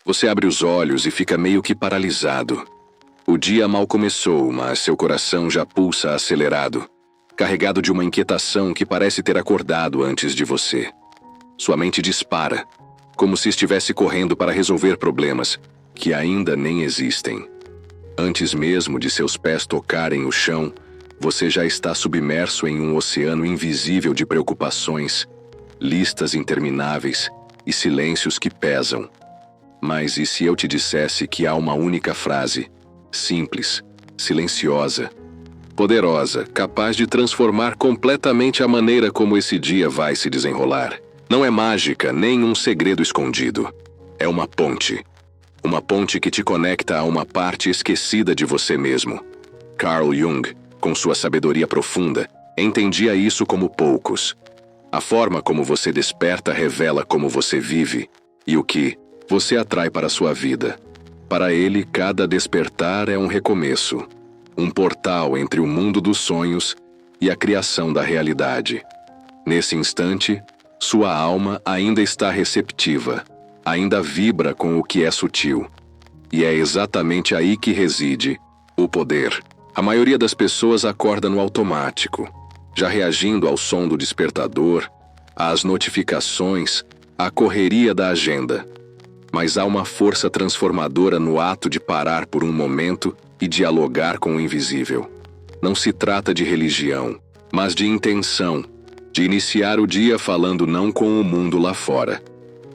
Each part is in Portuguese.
Você abre os olhos e fica meio que paralisado. O dia mal começou, mas seu coração já pulsa acelerado, carregado de uma inquietação que parece ter acordado antes de você. Sua mente dispara, como se estivesse correndo para resolver problemas que ainda nem existem. Antes mesmo de seus pés tocarem o chão, você já está submerso em um oceano invisível de preocupações, listas intermináveis e silêncios que pesam. Mas e se eu te dissesse que há uma única frase, simples, silenciosa, poderosa, capaz de transformar completamente a maneira como esse dia vai se desenrolar? Não é mágica, nem um segredo escondido. É uma ponte. Uma ponte que te conecta a uma parte esquecida de você mesmo. Carl Jung, com sua sabedoria profunda, entendia isso como poucos. A forma como você desperta revela como você vive e o que você atrai para a sua vida. Para ele, cada despertar é um recomeço, um portal entre o mundo dos sonhos e a criação da realidade. Nesse instante, sua alma ainda está receptiva, ainda vibra com o que é sutil. E é exatamente aí que reside o poder. A maioria das pessoas acorda no automático, já reagindo ao som do despertador, às notificações, à correria da agenda. Mas há uma força transformadora no ato de parar por um momento e dialogar com o invisível. Não se trata de religião, mas de intenção, de iniciar o dia falando não com o mundo lá fora,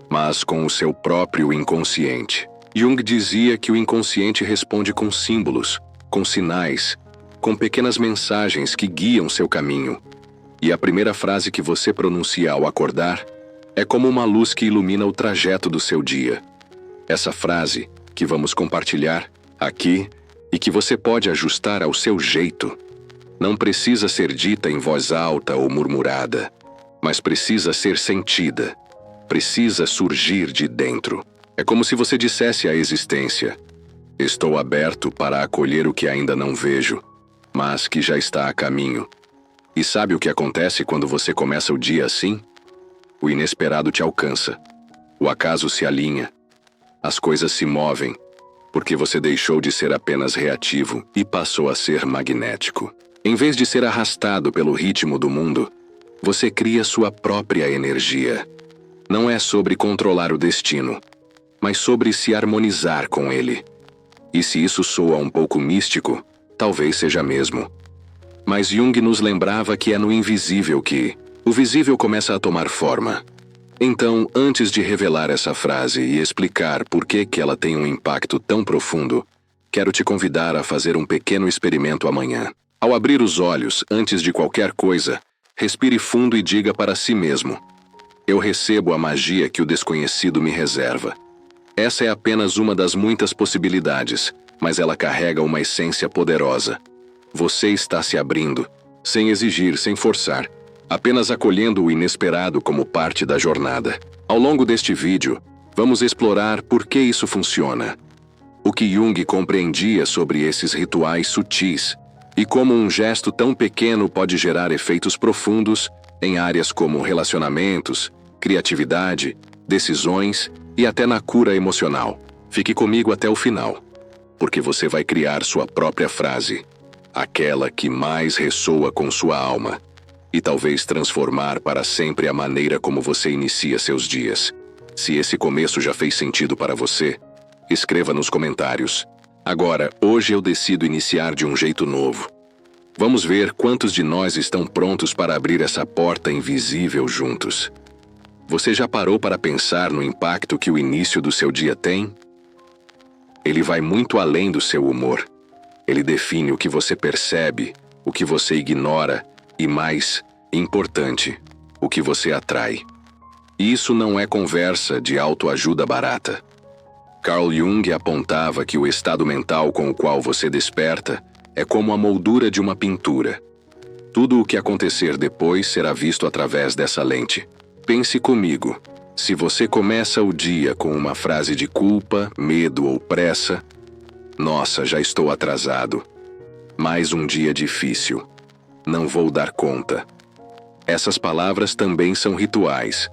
mas com o seu próprio inconsciente. Jung dizia que o inconsciente responde com símbolos, com sinais, com pequenas mensagens que guiam seu caminho. E a primeira frase que você pronuncia ao acordar é como uma luz que ilumina o trajeto do seu dia. Essa frase, que vamos compartilhar aqui e que você pode ajustar ao seu jeito, não precisa ser dita em voz alta ou murmurada, mas precisa ser sentida, precisa surgir de dentro. É como se você dissesse à existência: estou aberto para acolher o que ainda não vejo, mas que já está a caminho. E sabe o que acontece quando você começa o dia assim? O inesperado te alcança, o acaso se alinha, as coisas se movem, porque você deixou de ser apenas reativo e passou a ser magnético. Em vez de ser arrastado pelo ritmo do mundo, você cria sua própria energia. Não é sobre controlar o destino, mas sobre se harmonizar com ele. E se isso soa um pouco místico, talvez seja mesmo. Mas Jung nos lembrava que é no invisível que o visível começa a tomar forma. Então, antes de revelar essa frase e explicar por que ela tem um impacto tão profundo, quero te convidar a fazer um pequeno experimento amanhã. Ao abrir os olhos, antes de qualquer coisa, respire fundo e diga para si mesmo: eu recebo a magia que o desconhecido me reserva. Essa é apenas uma das muitas possibilidades, mas ela carrega uma essência poderosa. Você está se abrindo, sem exigir, sem forçar, apenas acolhendo o inesperado como parte da jornada. Ao longo deste vídeo, vamos explorar por que isso funciona, o que Jung compreendia sobre esses rituais sutis e como um gesto tão pequeno pode gerar efeitos profundos em áreas como relacionamentos, criatividade, decisões e até na cura emocional. Fique comigo até o final, porque você vai criar sua própria frase, aquela que mais ressoa com sua alma, e talvez transformar para sempre a maneira como você inicia seus dias. Se esse começo já fez sentido para você, escreva nos comentários: agora, hoje eu decido iniciar de um jeito novo. Vamos ver quantos de nós estão prontos para abrir essa porta invisível juntos. Você já parou para pensar no impacto que o início do seu dia tem? Ele vai muito além do seu humor. Ele define o que você percebe, o que você ignora e, mais importante, o que você atrai. E isso não é conversa de autoajuda barata. Carl Jung apontava que o estado mental com o qual você desperta é como a moldura de uma pintura. Tudo o que acontecer depois será visto através dessa lente. Pense comigo. Se você começa o dia com uma frase de culpa, medo ou pressa: nossa, já estou atrasado. Mais um dia difícil. Não vou dar conta. Essas palavras também são rituais,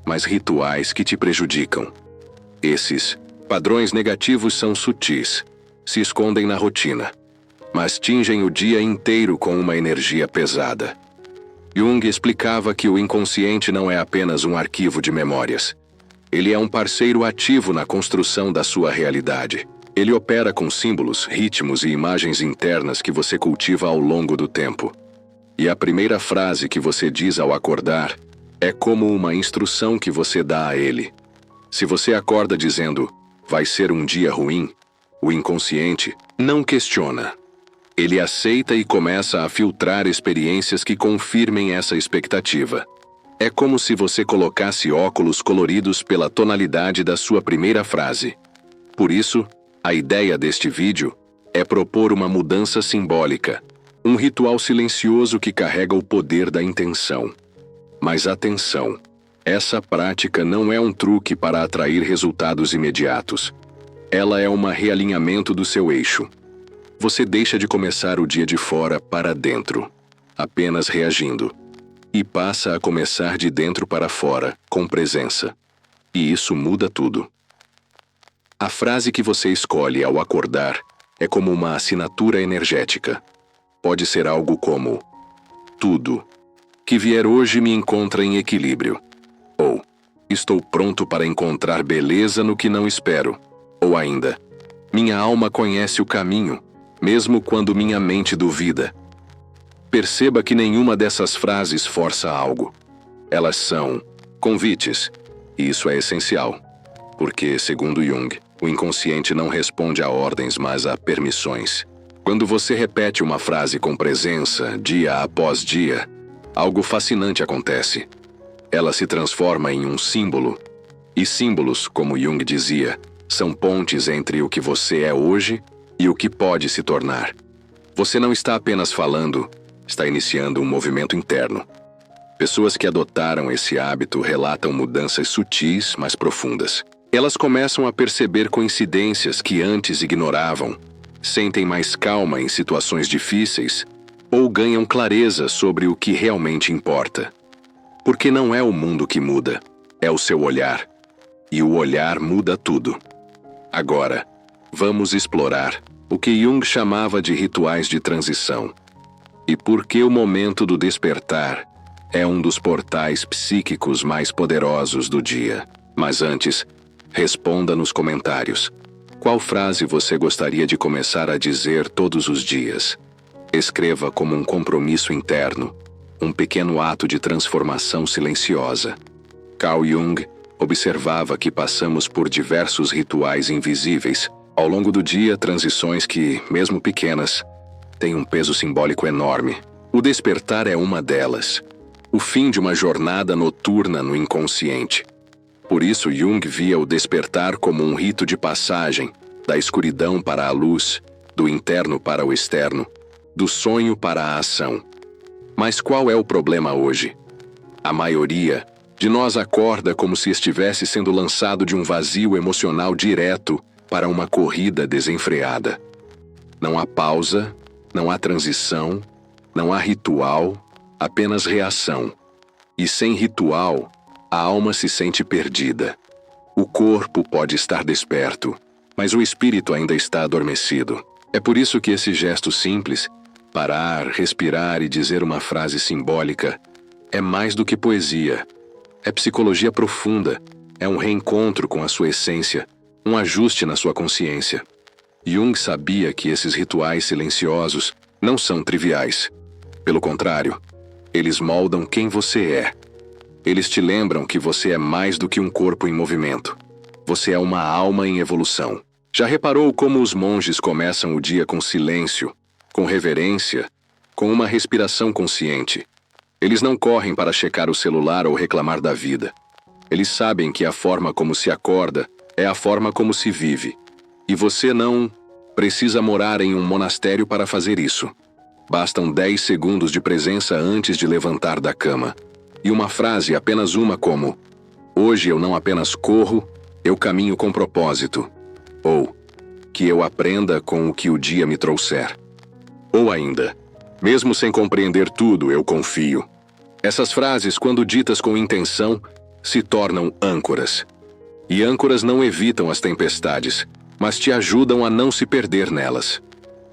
mas rituais que te prejudicam. Esses Padrões negativos são sutis, se escondem na rotina, mas tingem o dia inteiro com uma energia pesada. Jung explicava que o inconsciente não é apenas um arquivo de memórias. Ele é um parceiro ativo na construção da sua realidade. Ele opera com símbolos, ritmos e imagens internas que você cultiva ao longo do tempo. E a primeira frase que você diz ao acordar é como uma instrução que você dá a ele. Se você acorda dizendo, vai ser um dia ruim, o inconsciente não questiona. Ele aceita e começa a filtrar experiências que confirmem essa expectativa. É como se você colocasse óculos coloridos pela tonalidade da sua primeira frase. Por isso, a ideia deste vídeo é propor uma mudança simbólica, um ritual silencioso que carrega o poder da intenção. Mas atenção, essa prática não é um truque para atrair resultados imediatos. Ela é um realinhamento do seu eixo. Você deixa de começar o dia de fora para dentro, apenas reagindo, e passa a começar de dentro para fora, com presença. E isso muda tudo. A frase que você escolhe ao acordar é como uma assinatura energética. Pode ser algo como: tudo que vier hoje me encontra em equilíbrio. Ou: estou pronto para encontrar beleza no que não espero. Ou ainda: minha alma conhece o caminho, mesmo quando minha mente duvida. Perceba que nenhuma dessas frases força algo. Elas são convites, e isso é essencial. Porque, segundo Jung, o inconsciente não responde a ordens, mas a permissões. Quando você repete uma frase com presença, dia após dia, algo fascinante acontece. Ela se transforma em um símbolo. E símbolos, como Jung dizia, são pontes entre o que você é hoje e o que pode se tornar. Você não está apenas falando, está iniciando um movimento interno. Pessoas que adotaram esse hábito relatam mudanças sutis, mas profundas. Elas começam a perceber coincidências que antes ignoravam, sentem mais calma em situações difíceis ou ganham clareza sobre o que realmente importa. Porque não é o mundo que muda, é o seu olhar. E o olhar muda tudo. Agora, vamos explorar o que Jung chamava de rituais de transição. E por que o momento do despertar é um dos portais psíquicos mais poderosos do dia. Mas antes, responda nos comentários. Qual frase você gostaria de começar a dizer todos os dias? Escreva como um compromisso interno, um pequeno ato de transformação silenciosa. Carl Jung observava que passamos por diversos rituais invisíveis ao longo do dia, transições que, mesmo pequenas, têm um peso simbólico enorme. O despertar é uma delas, o fim de uma jornada noturna no inconsciente. Por isso, Jung via o despertar como um rito de passagem, da escuridão para a luz, do interno para o externo, do sonho para a ação. Mas qual é o problema hoje? A maioria de nós acorda como se estivesse sendo lançado de um vazio emocional direto para uma corrida desenfreada. Não há pausa, não há transição, não há ritual, apenas reação. E sem ritual, a alma se sente perdida. O corpo pode estar desperto, mas o espírito ainda está adormecido. É por isso que esse gesto simples, parar, respirar e dizer uma frase simbólica, é mais do que poesia. É psicologia profunda, é um reencontro com a sua essência, um ajuste na sua consciência. Jung sabia que esses rituais silenciosos não são triviais. Pelo contrário, eles moldam quem você é. Eles te lembram que você é mais do que um corpo em movimento. Você é uma alma em evolução. Já reparou como os monges começam o dia com silêncio, com reverência, com uma respiração consciente? Eles não correm para checar o celular ou reclamar da vida. Eles sabem que a forma como se acorda é a forma como se vive. E você não precisa morar em um monastério para fazer isso. Bastam 10 segundos de presença antes de levantar da cama. E uma frase, apenas uma, como: hoje eu não apenas corro, eu caminho com propósito. Ou: que eu aprenda com o que o dia me trouxer. Ou ainda: mesmo sem compreender tudo, eu confio. Essas frases, quando ditas com intenção, se tornam âncoras. E âncoras não evitam as tempestades, mas te ajudam a não se perder nelas.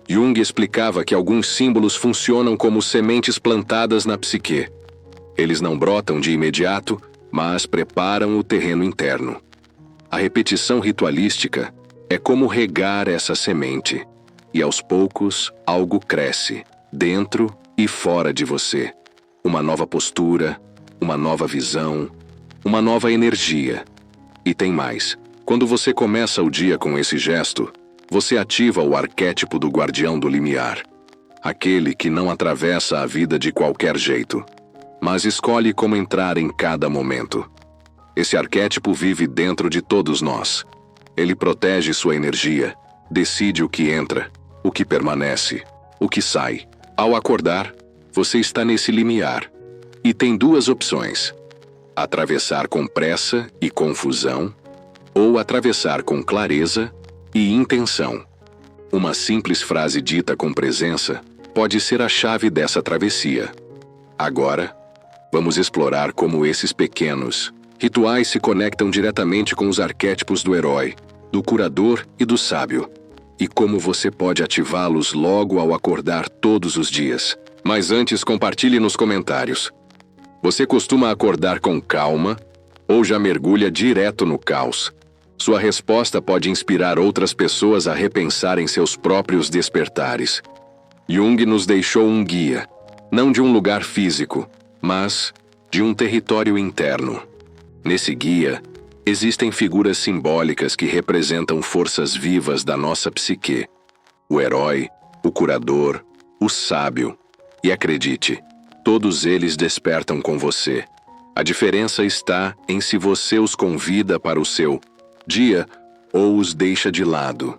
Jung explicava que alguns símbolos funcionam como sementes plantadas na psique. Eles não brotam de imediato, mas preparam o terreno interno. A repetição ritualística é como regar essa semente, e aos poucos algo cresce, dentro e fora de você. Uma nova postura, uma nova visão, uma nova energia. E tem mais. Quando você começa o dia com esse gesto, você ativa o arquétipo do guardião do limiar. Aquele que não atravessa a vida de qualquer jeito, mas escolhe como entrar em cada momento. Esse arquétipo vive dentro de todos nós. Ele protege sua energia, decide o que entra, o que permanece, o que sai. Ao acordar, você está nesse limiar. E tem duas opções: atravessar com pressa e confusão, ou atravessar com clareza e intenção. Uma simples frase dita com presença pode ser a chave dessa travessia. Agora, vamos explorar como esses pequenos rituais se conectam diretamente com os arquétipos do herói, do curador e do sábio, e como você pode ativá-los logo ao acordar todos os dias. Mas antes, compartilhe nos comentários. Você costuma acordar com calma ou já mergulha direto no caos? Sua resposta pode inspirar outras pessoas a repensarem seus próprios despertares. Jung nos deixou um guia, não de um lugar físico, mas de um território interno. Nesse guia, existem figuras simbólicas que representam forças vivas da nossa psique: o herói, o curador, o sábio. E acredite, todos eles despertam com você. A diferença está em se você os convida para o seu dia ou os deixa de lado.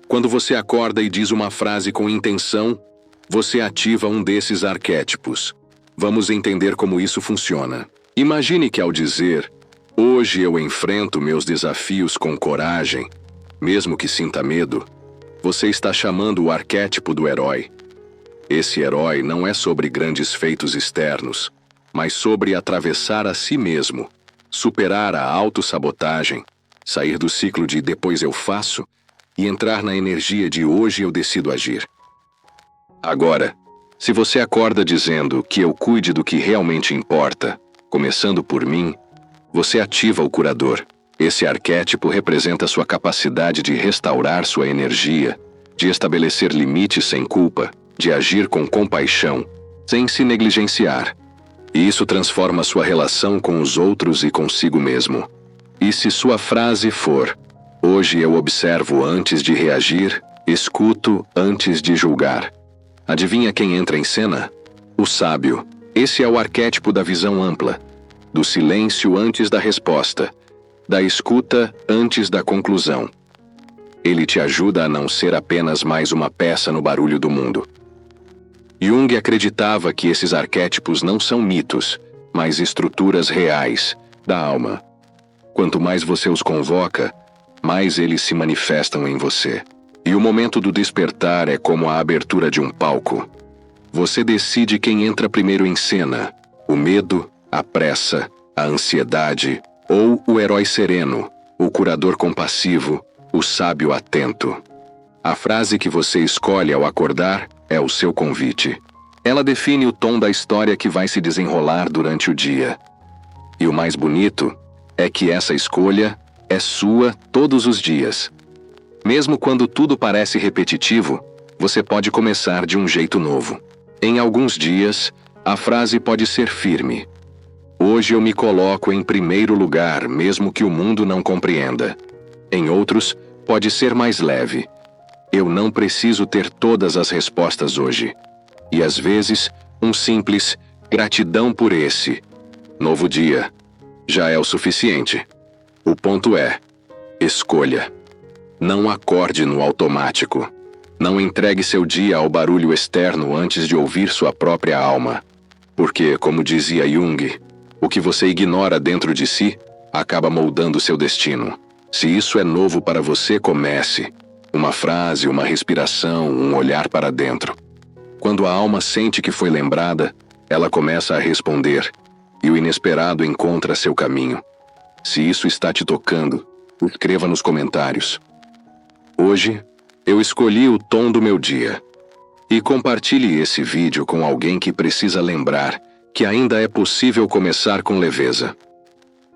Quando você acorda e diz uma frase com intenção, você ativa um desses arquétipos. Vamos entender como isso funciona. Imagine que ao dizer: "Hoje eu enfrento meus desafios com coragem", mesmo que sinta medo, você está chamando o arquétipo do herói. Esse herói não é sobre grandes feitos externos, mas sobre atravessar a si mesmo, superar a autossabotagem, sair do ciclo de "depois eu faço" e entrar na energia de "hoje eu decido agir". Agora, se você acorda dizendo que eu cuide do que realmente importa, começando por mim, você ativa o curador. Esse arquétipo representa sua capacidade de restaurar sua energia, de estabelecer limites sem culpa, de agir com compaixão, sem se negligenciar. E isso transforma sua relação com os outros e consigo mesmo. E se sua frase for: "Hoje eu observo antes de reagir, escuto antes de julgar", adivinha quem entra em cena? O sábio. Esse é o arquétipo da visão ampla, do silêncio antes da resposta, da escuta antes da conclusão. Ele te ajuda a não ser apenas mais uma peça no barulho do mundo. Jung acreditava que esses arquétipos não são mitos, mas estruturas reais da alma. Quanto mais você os convoca, mais eles se manifestam em você. E o momento do despertar é como a abertura de um palco. Você decide quem entra primeiro em cena: o medo, a pressa, a ansiedade, ou o herói sereno, o curador compassivo, o sábio atento. A frase que você escolhe ao acordar é o seu convite. Ela define o tom da história que vai se desenrolar durante o dia. E o mais bonito é que essa escolha é sua todos os dias. Mesmo quando tudo parece repetitivo, você pode começar de um jeito novo. Em alguns dias, a frase pode ser firme: "Hoje eu me coloco em primeiro lugar, mesmo que o mundo não compreenda". Em outros, pode ser mais leve: "Eu não preciso ter todas as respostas hoje". E às vezes, um simples "gratidão por esse novo dia" já é o suficiente. O ponto é: escolha. Não acorde no automático. Não entregue seu dia ao barulho externo antes de ouvir sua própria alma. Porque, como dizia Jung, o que você ignora dentro de si acaba moldando seu destino. Se isso é novo para você, comece. Uma frase, uma respiração, um olhar para dentro. Quando a alma sente que foi lembrada, ela começa a responder, e o inesperado encontra seu caminho. Se isso está te tocando, Escreva nos comentários. Hoje, eu escolhi o tom do meu dia. E compartilhe esse vídeo com alguém que precisa lembrar que ainda é possível começar com leveza.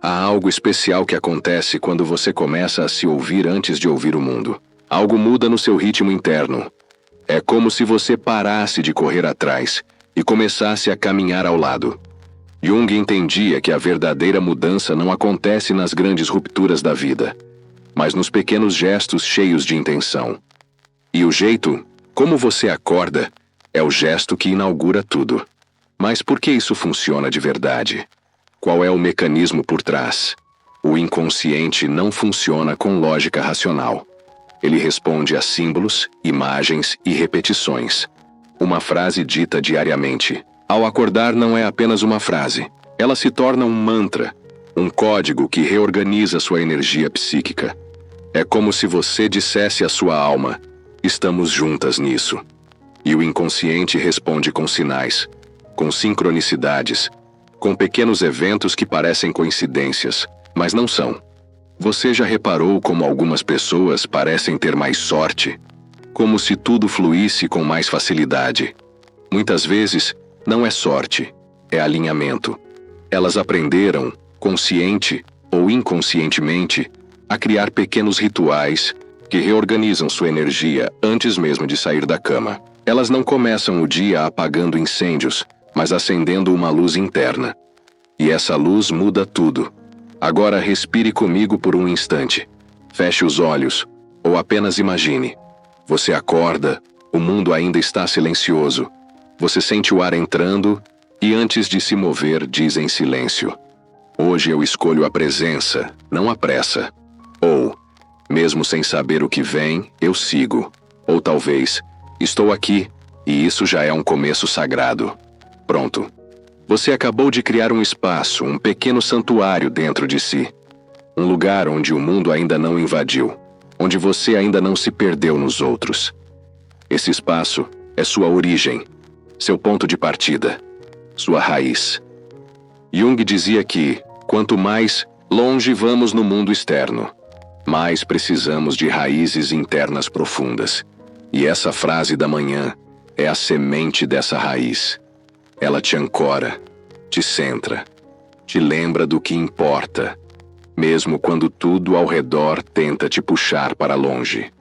Há algo especial que acontece quando você começa a se ouvir antes de ouvir o mundo. Algo muda no seu ritmo interno. É como se você parasse de correr atrás e começasse a caminhar ao lado. Jung entendia que a verdadeira mudança não acontece nas grandes rupturas da vida, mas nos pequenos gestos cheios de intenção. E o jeito, como você acorda, é o gesto que inaugura tudo. Mas por que isso funciona de verdade? Qual é o mecanismo por trás? O inconsciente não funciona com lógica racional. Ele responde a símbolos, imagens e repetições. Uma frase dita diariamente. Ao acordar não é apenas uma frase. Ela se torna um mantra, um código que reorganiza sua energia psíquica. É como se você dissesse à sua alma: estamos juntas nisso. E o inconsciente responde com sinais, com sincronicidades, com pequenos eventos que parecem coincidências, mas não são. Você já reparou como algumas pessoas parecem ter mais sorte? Como se tudo fluísse com mais facilidade. Muitas vezes, não é sorte, é alinhamento. Elas aprenderam, consciente ou inconscientemente, a criar pequenos rituais que reorganizam sua energia antes mesmo de sair da cama. Elas não começam o dia apagando incêndios, mas acendendo uma luz interna. E essa luz muda tudo. Agora respire comigo por um instante. Feche os olhos, ou apenas imagine. Você acorda, o mundo ainda está silencioso. Você sente o ar entrando e antes de se mover diz em silêncio: hoje eu escolho a presença, não a pressa. Ou, mesmo sem saber o que vem, eu sigo. Ou talvez, estou aqui, e isso já é um começo sagrado. Pronto. Você acabou de criar um espaço, um pequeno santuário dentro de si. Um lugar onde o mundo ainda não invadiu, onde você ainda não se perdeu nos outros. Esse espaço é sua origem, seu ponto de partida, sua raiz. Jung dizia que, quanto mais longe vamos no mundo externo, mais precisamos de raízes internas profundas. E essa frase da manhã é a semente dessa raiz. Ela te ancora, te centra, te lembra do que importa, mesmo quando tudo ao redor tenta te puxar para longe.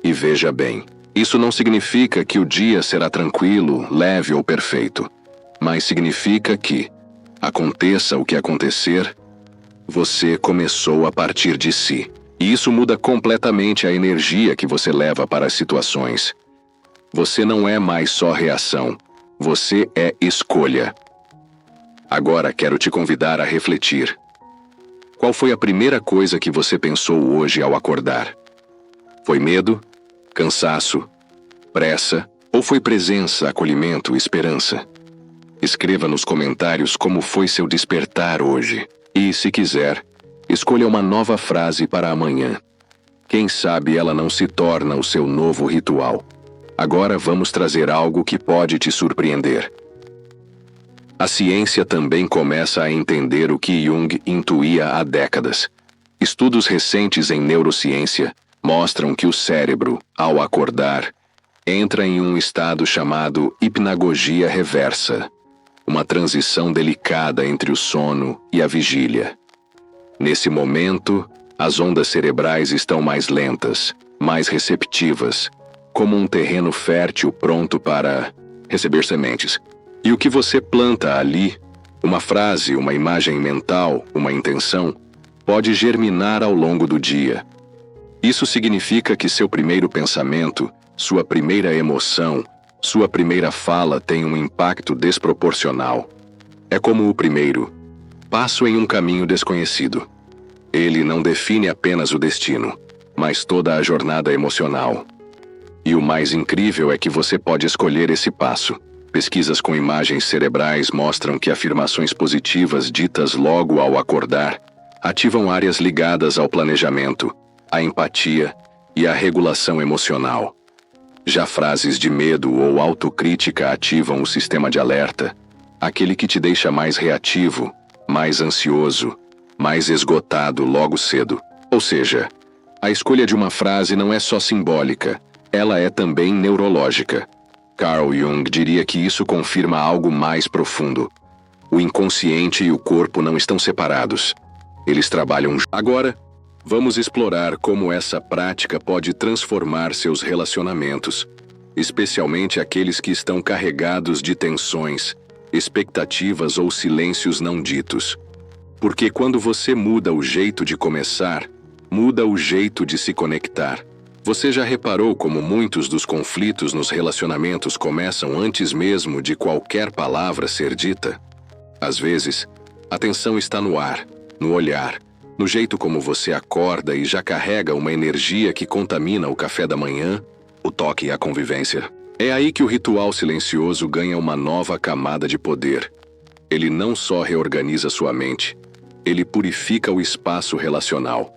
E veja bem, isso não significa que o dia será tranquilo, leve ou perfeito, mas significa que, aconteça o que acontecer, você começou a partir de si. E isso muda completamente a energia que você leva para as situações. Você não é mais só reação, você é escolha. Agora quero te convidar a refletir. Qual foi a primeira coisa que você pensou hoje ao acordar? Foi medo? Cansaço? Pressa? Ou foi presença, acolhimento, esperança? Escreva nos comentários como foi seu despertar hoje. E, se quiser, escolha uma nova frase para amanhã. Quem sabe ela não se torna o seu novo ritual. Agora vamos trazer algo que pode te surpreender. A ciência também começa a entender o que Jung intuía há décadas. Estudos recentes em neurociência mostram que o cérebro, ao acordar, entra em um estado chamado hipnagogia reversa, uma transição delicada entre o sono e a vigília. Nesse momento, as ondas cerebrais estão mais lentas, mais receptivas, como um terreno fértil pronto para receber sementes. E o que você planta ali, uma frase, uma imagem mental, uma intenção, pode germinar ao longo do dia. Isso significa que seu primeiro pensamento, sua primeira emoção, sua primeira fala tem um impacto desproporcional. É como o primeiro passo em um caminho desconhecido. Ele não define apenas o destino, mas toda a jornada emocional. E o mais incrível é que você pode escolher esse passo. Pesquisas com imagens cerebrais mostram que afirmações positivas ditas logo ao acordar ativam áreas ligadas ao planejamento, à empatia e à regulação emocional. Já frases de medo ou autocrítica ativam o sistema de alerta, aquele que te deixa mais reativo, mais ansioso, mais esgotado logo cedo. Ou seja, a escolha de uma frase não é só simbólica, ela é também neurológica. Carl Jung diria que isso confirma algo mais profundo. O inconsciente e o corpo não estão separados. Eles trabalham juntos. Agora, vamos explorar como essa prática pode transformar seus relacionamentos, especialmente aqueles que estão carregados de tensões, expectativas ou silêncios não ditos. Porque quando você muda o jeito de começar, muda o jeito de se conectar. Você já reparou como muitos dos conflitos nos relacionamentos começam antes mesmo de qualquer palavra ser dita? Às vezes, a tensão está no ar, no olhar, no jeito como você acorda e já carrega uma energia que contamina o café da manhã, o toque e a convivência. É aí que o ritual silencioso ganha uma nova camada de poder. Ele não só reorganiza sua mente, ele purifica o espaço relacional.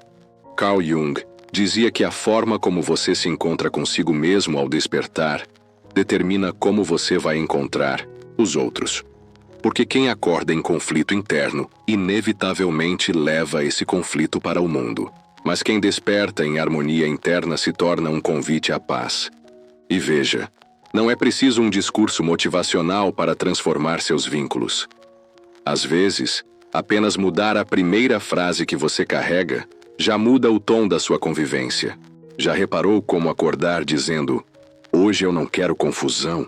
Carl Jung dizia que a forma como você se encontra consigo mesmo ao despertar determina como você vai encontrar os outros. Porque quem acorda em conflito interno, inevitavelmente leva esse conflito para o mundo. Mas quem desperta em harmonia interna se torna um convite à paz. E veja, não é preciso um discurso motivacional para transformar seus vínculos. Às vezes, apenas mudar a primeira frase que você carrega já muda o tom da sua convivência. Já reparou como acordar dizendo, hoje eu não quero confusão?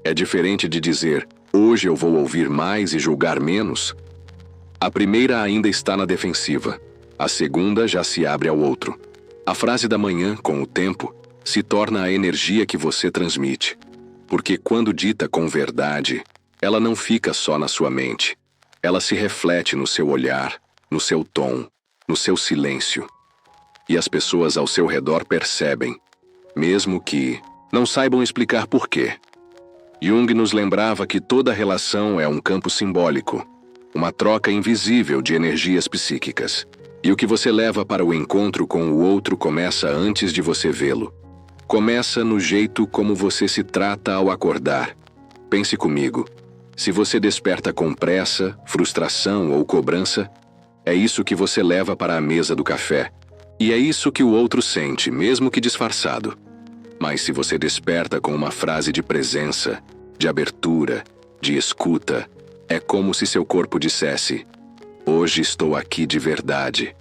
É diferente de dizer, hoje eu vou ouvir mais e julgar menos? A primeira ainda está na defensiva. A segunda já se abre ao outro. A frase da manhã, com o tempo, se torna a energia que você transmite. Porque quando dita com verdade, ela não fica só na sua mente. Ela se reflete no seu olhar, no seu tom, no seu silêncio. E as pessoas ao seu redor percebem, mesmo que não saibam explicar por quê. Jung nos lembrava que toda relação é um campo simbólico, uma troca invisível de energias psíquicas. E o que você leva para o encontro com o outro começa antes de você vê-lo. Começa no jeito como você se trata ao acordar. Pense comigo. Se você desperta com pressa, frustração ou cobrança, é isso que você leva para a mesa do café. E é isso que o outro sente, mesmo que disfarçado. Mas se você desperta com uma frase de presença, de abertura, de escuta, é como se seu corpo dissesse, hoje estou aqui de verdade.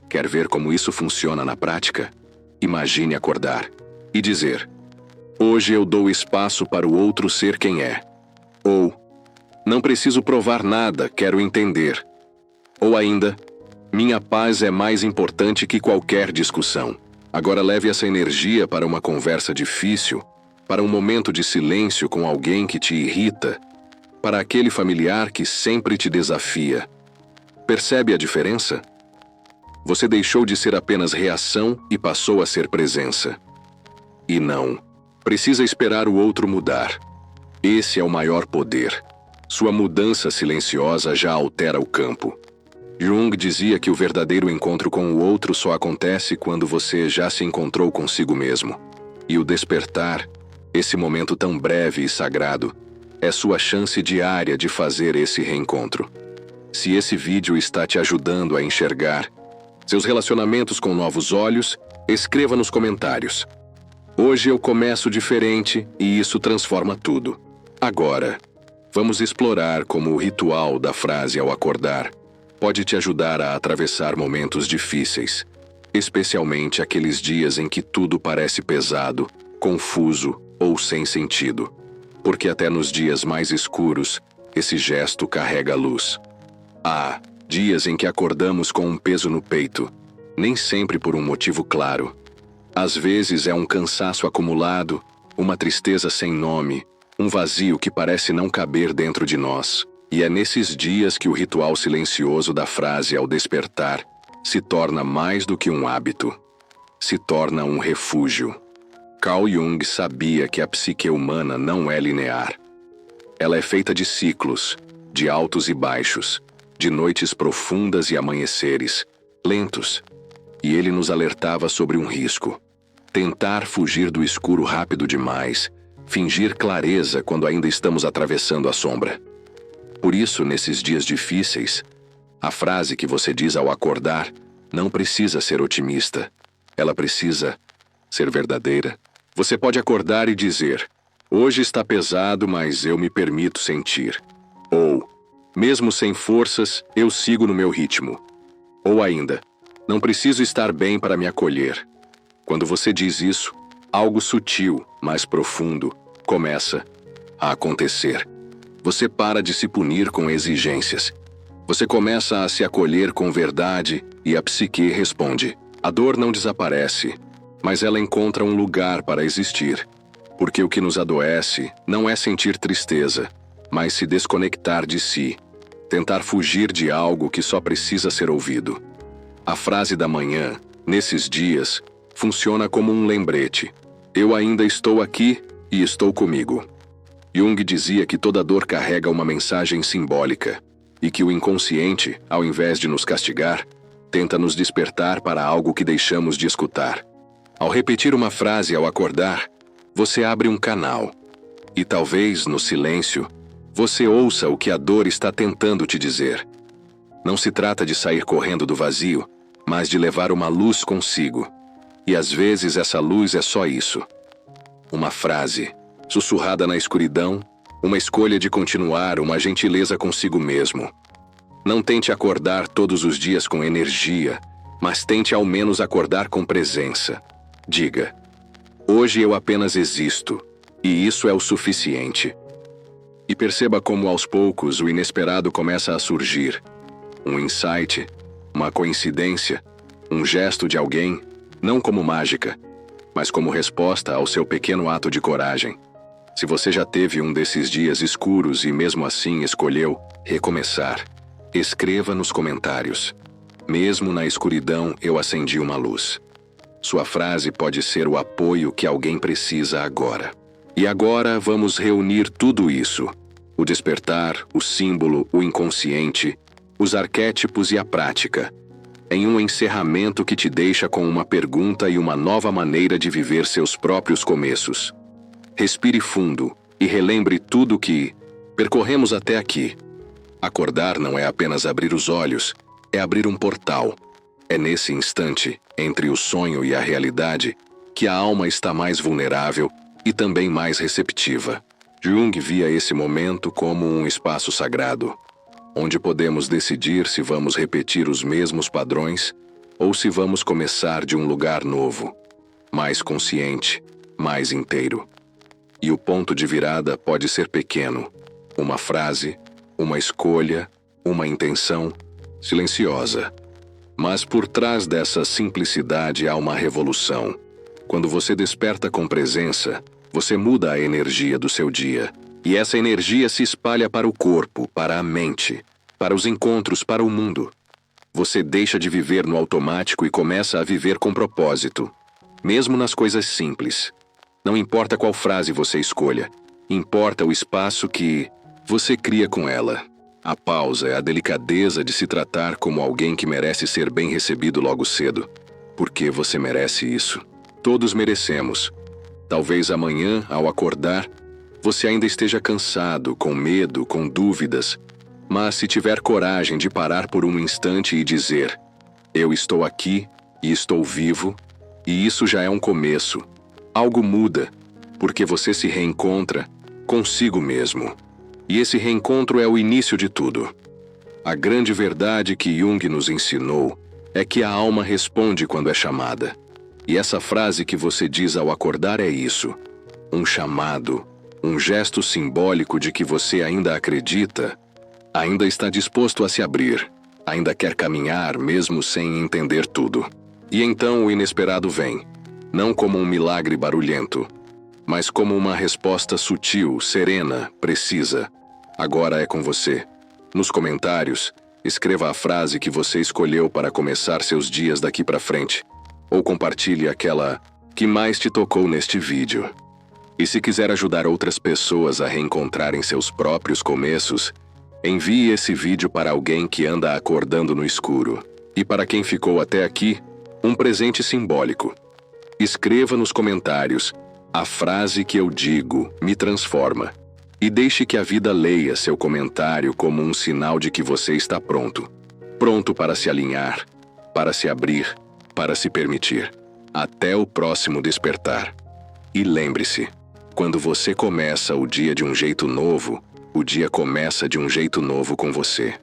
Quer ver como isso funciona na prática? Imagine acordar e dizer, hoje eu dou espaço para o outro ser quem é. Ou, não preciso provar nada, quero entender. Ou ainda, minha paz é mais importante que qualquer discussão. Agora leve essa energia para uma conversa difícil, para um momento de silêncio com alguém que te irrita, para aquele familiar que sempre te desafia. Percebe a diferença? Você deixou de ser apenas reação e passou a ser presença. E não, precisa esperar o outro mudar. Esse é o maior poder. Sua mudança silenciosa já altera o campo. Jung dizia que o verdadeiro encontro com o outro só acontece quando você já se encontrou consigo mesmo. E o despertar, esse momento tão breve e sagrado, é sua chance diária de fazer esse reencontro. Se esse vídeo está te ajudando a enxergar seus relacionamentos com novos olhos, escreva nos comentários. Hoje eu começo diferente e isso transforma tudo. Agora, vamos explorar como o ritual da frase ao acordar pode te ajudar a atravessar momentos difíceis, especialmente aqueles dias em que tudo parece pesado, confuso ou sem sentido. Porque até nos dias mais escuros, esse gesto carrega luz. Há dias em que acordamos com um peso no peito, nem sempre por um motivo claro. Às vezes é um cansaço acumulado, uma tristeza sem nome, um vazio que parece não caber dentro de nós. E é nesses dias que o ritual silencioso da frase ao despertar se torna mais do que um hábito. Se torna um refúgio. Carl Jung sabia que a psique humana não é linear. Ela é feita de ciclos, de altos e baixos, de noites profundas e amanheceres, lentos. E ele nos alertava sobre um risco. Tentar fugir do escuro rápido demais, fingir clareza quando ainda estamos atravessando a sombra. Por isso, nesses dias difíceis, a frase que você diz ao acordar não precisa ser otimista. Ela precisa ser verdadeira. Você pode acordar e dizer: hoje está pesado, mas eu me permito sentir. Ou, mesmo sem forças, eu sigo no meu ritmo. Ou ainda, não preciso estar bem para me acolher. Quando você diz isso, algo sutil, mas profundo, começa a acontecer. Você para de se punir com exigências. Você começa a se acolher com verdade e a psique responde. A dor não desaparece, mas ela encontra um lugar para existir. Porque o que nos adoece não é sentir tristeza, mas se desconectar de si, tentar fugir de algo que só precisa ser ouvido. A frase da manhã, nesses dias, funciona como um lembrete. Eu ainda estou aqui e estou comigo. Jung dizia que toda dor carrega uma mensagem simbólica e que o inconsciente, ao invés de nos castigar, tenta nos despertar para algo que deixamos de escutar. Ao repetir uma frase ao acordar, você abre um canal. E talvez, no silêncio, você ouça o que a dor está tentando te dizer. Não se trata de sair correndo do vazio, mas de levar uma luz consigo. E às vezes essa luz é só isso. Uma frase, sussurrada na escuridão, uma escolha de continuar, uma gentileza consigo mesmo. Não tente acordar todos os dias com energia, mas tente ao menos acordar com presença. Diga: hoje eu apenas existo, e isso é o suficiente. E perceba como aos poucos o inesperado começa a surgir. Um insight, uma coincidência, um gesto de alguém, não como mágica, mas como resposta ao seu pequeno ato de coragem. Se você já teve um desses dias escuros e mesmo assim escolheu recomeçar, escreva nos comentários. Mesmo na escuridão eu acendi uma luz. Sua frase pode ser o apoio que alguém precisa agora. E agora vamos reunir tudo isso: o despertar, o símbolo, o inconsciente, os arquétipos e a prática, em um encerramento que te deixa com uma pergunta e uma nova maneira de viver seus próprios começos. Respire fundo e relembre tudo que percorremos até aqui. Acordar não é apenas abrir os olhos, é abrir um portal. É nesse instante, entre o sonho e a realidade, que a alma está mais vulnerável e também mais receptiva. Jung via esse momento como um espaço sagrado, onde podemos decidir se vamos repetir os mesmos padrões ou se vamos começar de um lugar novo, mais consciente, mais inteiro. E o ponto de virada pode ser pequeno: uma frase, uma escolha, uma intenção silenciosa. Mas por trás dessa simplicidade há uma revolução. Quando você desperta com presença, você muda a energia do seu dia. E essa energia se espalha para o corpo, para a mente, para os encontros, para o mundo. Você deixa de viver no automático e começa a viver com propósito, mesmo nas coisas simples. Não importa qual frase você escolha, importa o espaço que você cria com ela. A pausa é a delicadeza de se tratar como alguém que merece ser bem recebido logo cedo. Porque você merece isso. Todos merecemos. Talvez amanhã, ao acordar, você ainda esteja cansado, com medo, com dúvidas. Mas se tiver coragem de parar por um instante e dizer: eu estou aqui e estou vivo, e isso já é um começo. Algo muda, porque você se reencontra consigo mesmo. E esse reencontro é o início de tudo. A grande verdade que Jung nos ensinou é que a alma responde quando é chamada. E essa frase que você diz ao acordar é isso: um chamado, um gesto simbólico de que você ainda acredita, ainda está disposto a se abrir, ainda quer caminhar mesmo sem entender tudo. E então o inesperado vem, não como um milagre barulhento, mas como uma resposta sutil, serena, precisa. Agora é com você. Nos comentários, escreva a frase que você escolheu para começar seus dias daqui para frente, ou compartilhe aquela que mais te tocou neste vídeo. E se quiser ajudar outras pessoas a reencontrarem seus próprios começos, envie esse vídeo para alguém que anda acordando no escuro. E para quem ficou até aqui, um presente simbólico. Escreva nos comentários: a frase que eu digo me transforma. E deixe que a vida leia seu comentário como um sinal de que você está pronto. Pronto para se alinhar. para se abrir, para se permitir. Até o próximo despertar. E lembre-se, quando você começa o dia de um jeito novo, o dia começa de um jeito novo com você.